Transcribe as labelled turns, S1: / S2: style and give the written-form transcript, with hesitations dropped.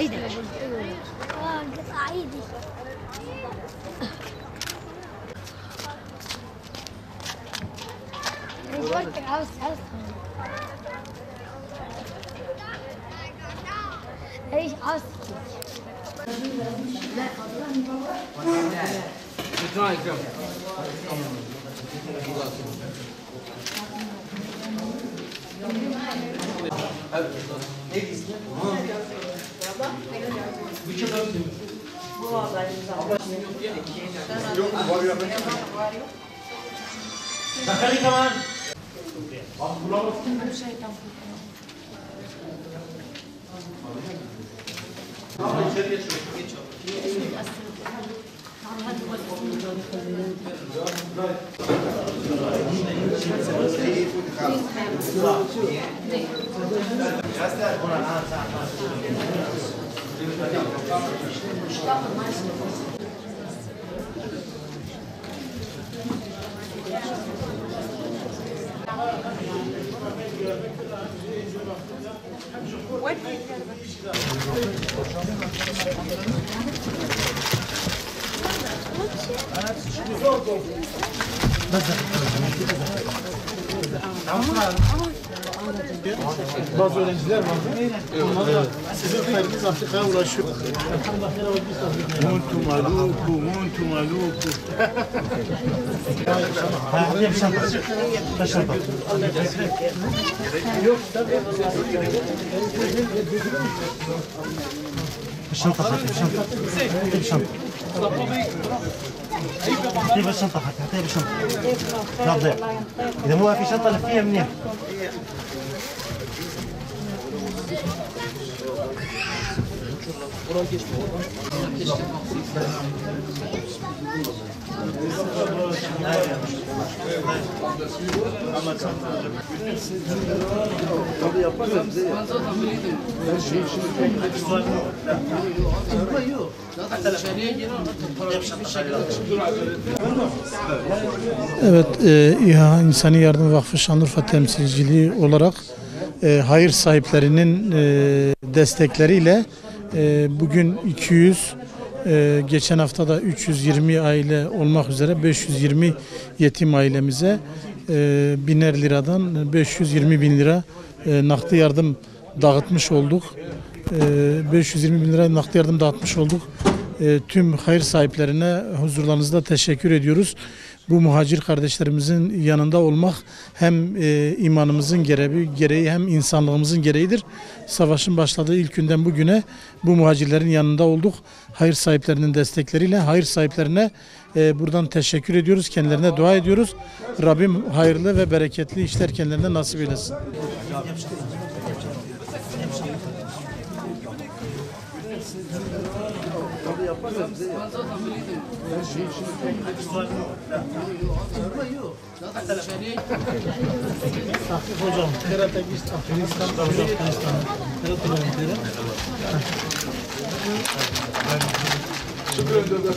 S1: عيدك
S2: عيدي عاوز ايش عاوز
S3: دخلي كمان Bazı öğrenciler var. Onlar sizin kaydınız Afrika'ya ulaşıyor.
S4: Muito maluco, muito maluco.
S3: Hadi bir şanta. Taş şanta. Yok. الشنطة حتى الشنطة حتى الشنطة كيف الشنطة حتى بالشنطة لا تضيع إذا مو في شنطة لفيها منين
S5: Evet, İHA İnsani Yardım Vakfı Şanlıurfa temsilciliği olarak hayır sahiplerinin destekleriyle bugün 200, geçen hafta da 320 aile olmak üzere 520 yetim ailemize 1000'er liradan 520 bin lira nakdi yardım dağıtmış olduk. 520 bin lira nakdi yardım dağıtmış olduk. Tüm hayır sahiplerine huzurlarınızda teşekkür ediyoruz. Bu muhacir kardeşlerimizin yanında olmak hem imanımızın gereği hem insanlığımızın gereğidir. Savaşın başladığı ilk günden bugüne bu muhacirlerin yanında olduk. Hayır sahiplerinin destekleriyle hayır sahiplerine buradan teşekkür ediyoruz. Kendilerine dua ediyoruz. Rabbim hayırlı ve bereketli işler kendilerine nasip eylesin.
S3: hocam.
S4: Şükür ederim.